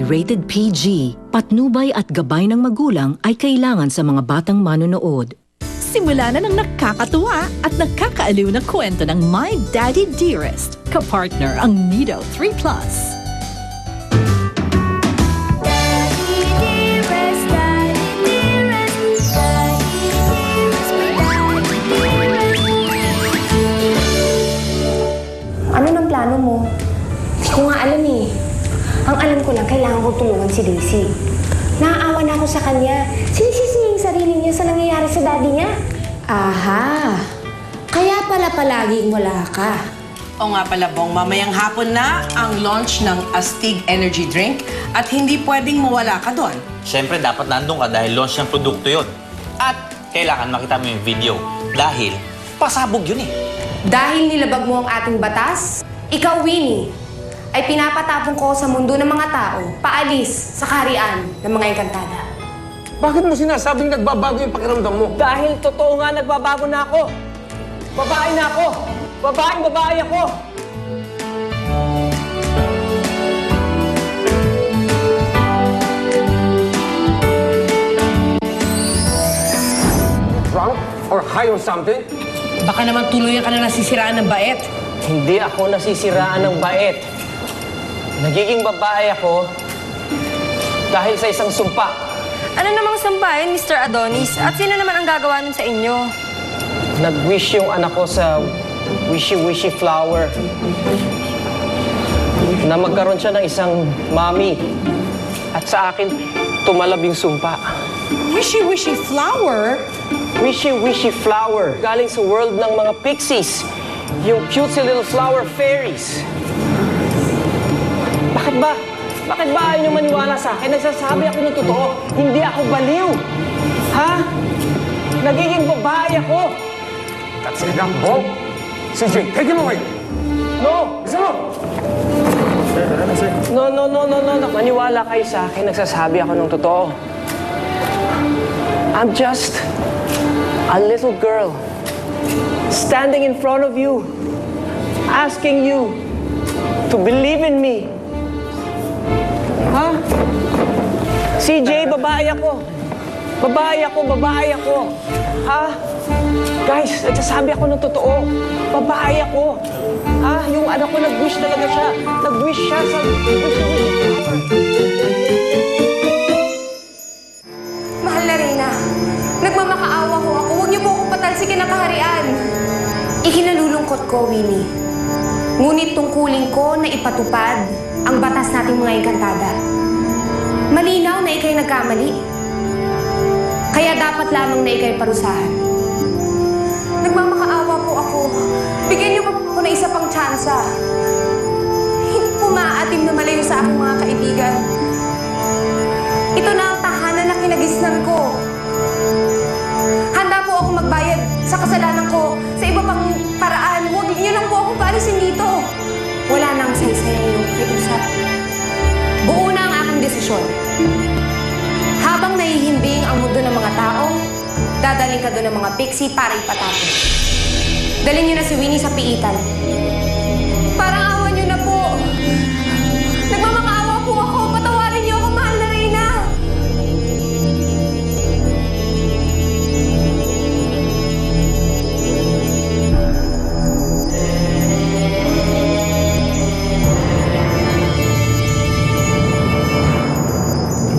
rated PG. Patnubay at gabay ng magulang ay kailangan sa mga batang manonood. Simula na ng nakakatuwa at nakakaaliw na kwento ng My Daddy Dearest. Kapartner ang Nido 3 Plus. Ano ng plano mo? Hindi ko nga alam eh. Ang alam ko lang, kailangan ko tulungan si Daisy. Naaawa na ako sa kanya. Sinisisi niya yung sarili niya sa nangyayari sa daddy niya. Aha! Kaya pala palaging wala ka. O nga pala, Bong, mamayang hapon na ang launch ng Astig Energy Drink at hindi pwedeng mawala ka doon. Siyempre, dapat nandun ka dahil launch ng produkto yun. At kailangan makita mo yung video dahil pasabog yun eh. Dahil nilabag mo ang ating batas, ikaw, Winnie, ay pinapatapong ko sa mundo ng mga tao, paalis sa kaharian ng mga engkantada. Bakit mo sinasabing nagbabago yung pakiramdam mo? Dahil totoo nga nagbabago na ako. Babae na ako. Babaeng babae ako. Drunk or high on something? Baka naman tuluyan ka na nasisiraan ng bait. Hindi ako nasisiraan ng bait. Nagiging babae ako dahil sa isang sumpa. Ano namang sambahin, Mr. Adonis? At sino naman ang gagawa nun sa inyo? Nag-wish yung anak ko sa wishy-wishy flower na magkaroon siya ng isang mommy. At sa akin, tumalab yung sumpa. Wishy-wishy flower? Wishy-wishy flower. Galing sa world ng mga pixies. Yung cutesy little flower fairies. Bakit ba? Bakit ba ayaw niyo maniwala sa akin? Nagsasabi ako ng totoo. Hindi ako baliw. Ha? Nagiging babae ako. That's enough, Bo. CJ, take him away. No! Isa mo! No. Maniwala kayo sa akin. Nagsasabi ako ng totoo. I'm just a little girl standing in front of you, asking you to believe in me. Ha? CJ, babae ako. Babae ako. Ha? Guys, nagsasabi ako ng totoo. Babae ako. Ha? Yung anak ko, nag-wish talaga siya. Nag-wish siya sa... Mahal na Reyna, nagmamakaawa ho ako. Huwag niyo po akong patalsikin ng kaharian. Ikinalulungkot ko, Winnie. Ngunit tungkulin ko na ipatupad ang batas nating mga engkantada. Malinaw na ikay nagkamali. Kaya dapat lamang na ikay parusahan. Nagmamakaawa po ako. Bigyan niyo pa po ako na isa pang tsansa. Hindi po maaatim na malayo sa aking mga kaibigan. Ito na ang tahanan na kinagisnan ko. Handa po ako magbayad sa kasalanan ko sa iba pang paraan. Huwag niyo lang po akong paalisin dito. Wala nang saysay yung kiusap. Buo na ang aking desisyon. Habang nahihimbing ang mundo ng mga tao, dadaling ka doon ng mga pixie para ipatapon. Dalhin niyo na si Winnie sa piitan. Parang awan niyo na po. Nagmamakaawa po ako. Patawarin niyo ako, mahal na Reyna.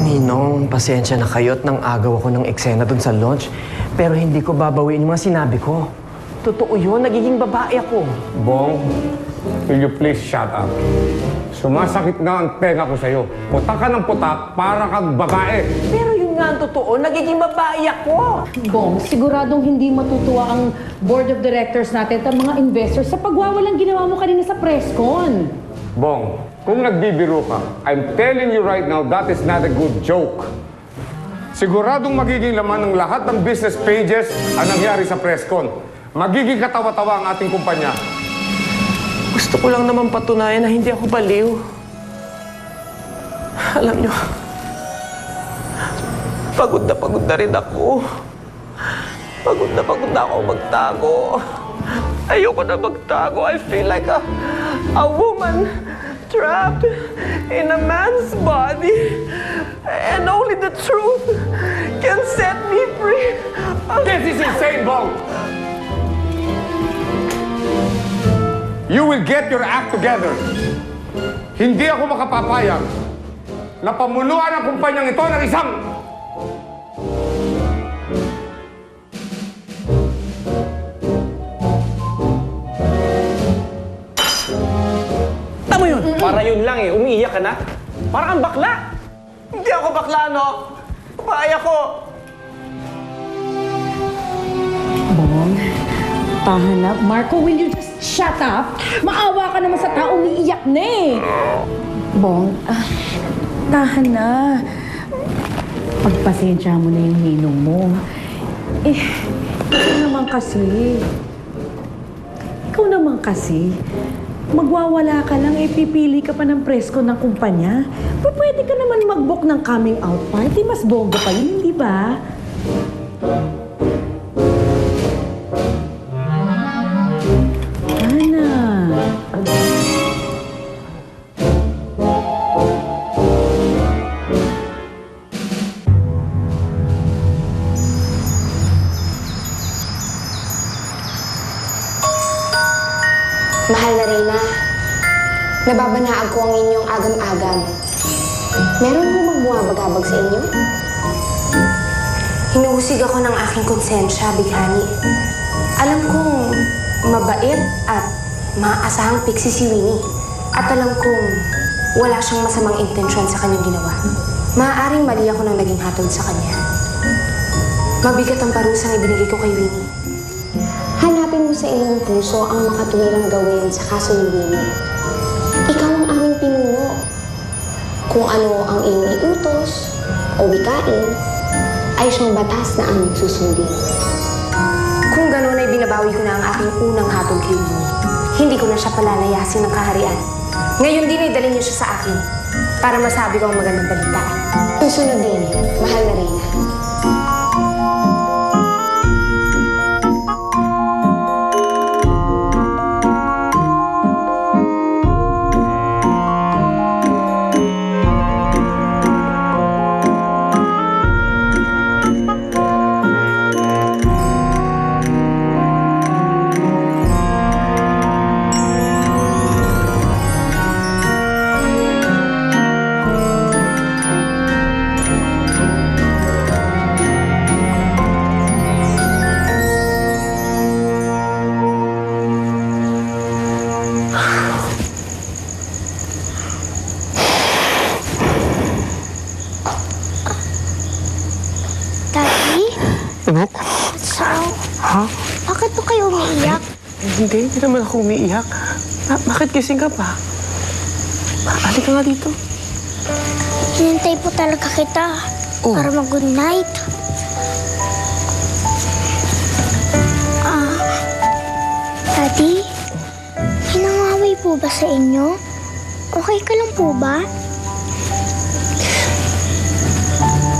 Ninong, pasensya na kayo't nang agaw ako ng eksena dun sa launch. Pero hindi ko babawiin yung mga sinabi ko. Totoo yun, nagiging babae ako. Bong, will you please shut up? Sumasakit na ang tenga ko sa'yo. Putak ka ng putak para kang babae. Pero yun nga ang totoo, nagiging babae ako. Bong, siguradong hindi matutuwa ang board of directors natin at ang mga investors sa pagwawalang ginawa mo kanina sa presscon. Bong, kung nagbibiro ka, I'm telling you right now, that is not a good joke. Siguradong magiging laman ng lahat ng business pages ang nangyari sa presscon. Magiging katawa-tawa ang ating kumpanya. Gusto ko lang naman patunayan na hindi ako baliw. Alam nyo, pagod na rin ako. Pagod na ako magtago. Ayoko na magtago. I feel like a woman trapped in a man's body, and only the truth can set me free. This is insane, Bong! You will get your act together. Hindi ako makapapayag na pamunuan ang kumpanyang ito ng isang... Tama yun! Para yun lang eh, umiiyak ka na. Parang kang bakla. Hindi ako bakla, no? Babae ako. Bong, tahan na. Marco, will you just shut up? Maawa ka naman sa tao, umiiyak na eh. Bong, tahan na. Pagpasensya mo na yung ninong mo. Ikaw naman kasi, magwawala ka lang, pipili ka pa ng presko ng kumpanya. Pwede ka naman mag-book ng coming out party. Mas bongga pa yun, di ba? Ana. Mahal na Reyna, nababanaan ko ang inyong agam-agam. Meron mo bang bumabagabag sa inyo? Hinuhusig ako ng aking konsensya, Bighani. Alam kong mabait at maasahang piksi si Winnie. At alam kong wala siyang masamang intensyon sa kanyang ginawa. Maaaring mali ako nang naging hatol sa kanya. Mabigat ang parusang ibinigay ko kay Winnie. Hanapin mo sa iyong puso ang makatuwirang gawin sa kaso ni Winnie. Ikaw ang aming pinuno. Kung ano ang iyong iutos o wikain, ay siyang batas na aming susundin. Kung gano'n ay binabawi ko na ang aking unang hatol kay Winnie. Hindi ko na siya palalayasin ng kaharian. Ngayon din ay dalhin niyo siya sa akin para masabi ko ang magandang balita. Susunod din, mahal na Reyna. Anak? Sao? Ha? Bakit po kayo umiiyak? Hindi naman ako umiiyak. Bakit gising ka pa? Halika nga dito. Hinintay po talaga kita para mag-good night. Daddy, may nangaway po ba sa inyo? Okay ka lang po ba?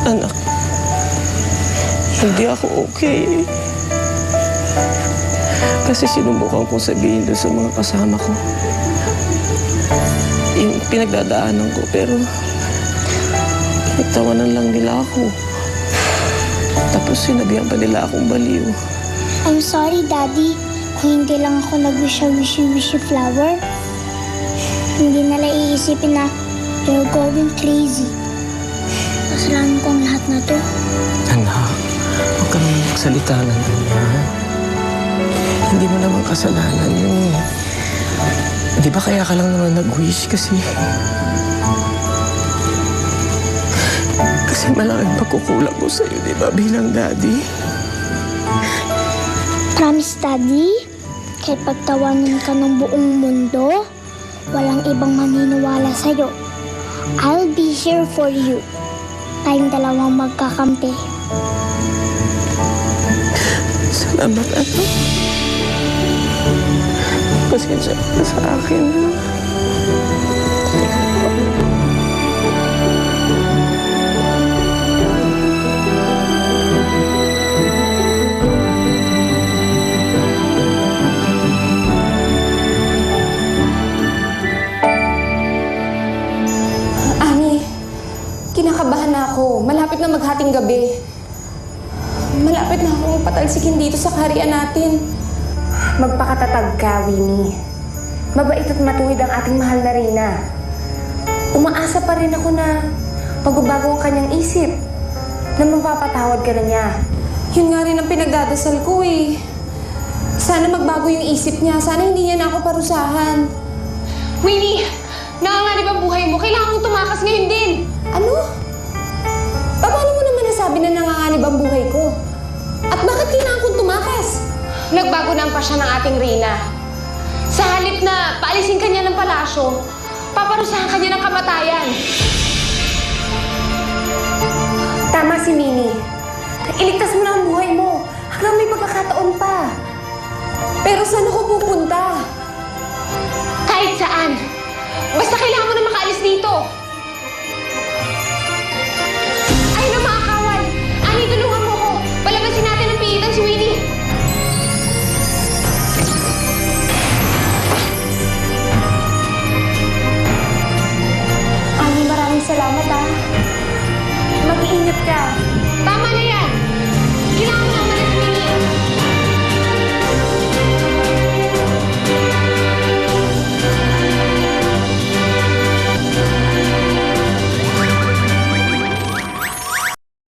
Anak, hindi ako okay. Kasi sinubukan kong sabihin doon sa mga kasama ko yung pinagdadaanan ko, pero nagtawanan lang nila ako. Tapos sinabihan pa nila akong baliw. I'm sorry, Daddy. Kung hindi lang ako nag-wish-wish flower, hindi nila iisipin na you're going crazy. Kasalanan ko ang lahat na to. Anak, huwag ka naman magsalita ng ganyan. Hindi mo naman kasalanan yun. Di ba kaya ka lang naman nag-wish kasi malaking pagkukulang ko sa'yo, di ba, bilang daddy? Promise, Daddy, kahit pagtawanan ka ng buong mundo, walang ibang maniniwala sa'yo. I'll be here for you. Tayong dalawang magkakampi. Salamat, anak. Pasensya ka sa akin, ha? Kinakabahan na ako. Malapit na maghating gabi. Malapit na akong patalsikin dito sa kaharian natin. Magpakatatag ka, Winnie. Mabait at matuwid ang ating mahal na Reyna. Umaasa pa rin ako na magbabago ang kanyang isip. Na mapapatawad ka na niya. Yun nga rin ang pinagdadasal ko eh. Sana magbago yung isip niya. Sana hindi niya na ako parusahan. Winnie! Nanganganib ang buhay mo. Kailangan mong tumakas ngayon din. Ano? Paano mo naman nasabi na nanganganib ang buhay ko? At bakit kailangan kong tumakas? Nagbago na ang pasya ng ating Reyna. Sa halip na paalisin kanya ng palasyo, paparusahan kanya ng kamatayan. Tama si Minnie. Iligtas mo na ang buhay mo. Hanggang may pagkakataon pa. Pero saan ako pupunta? Kahit saan. Basta kailangan mo na makaalis dito.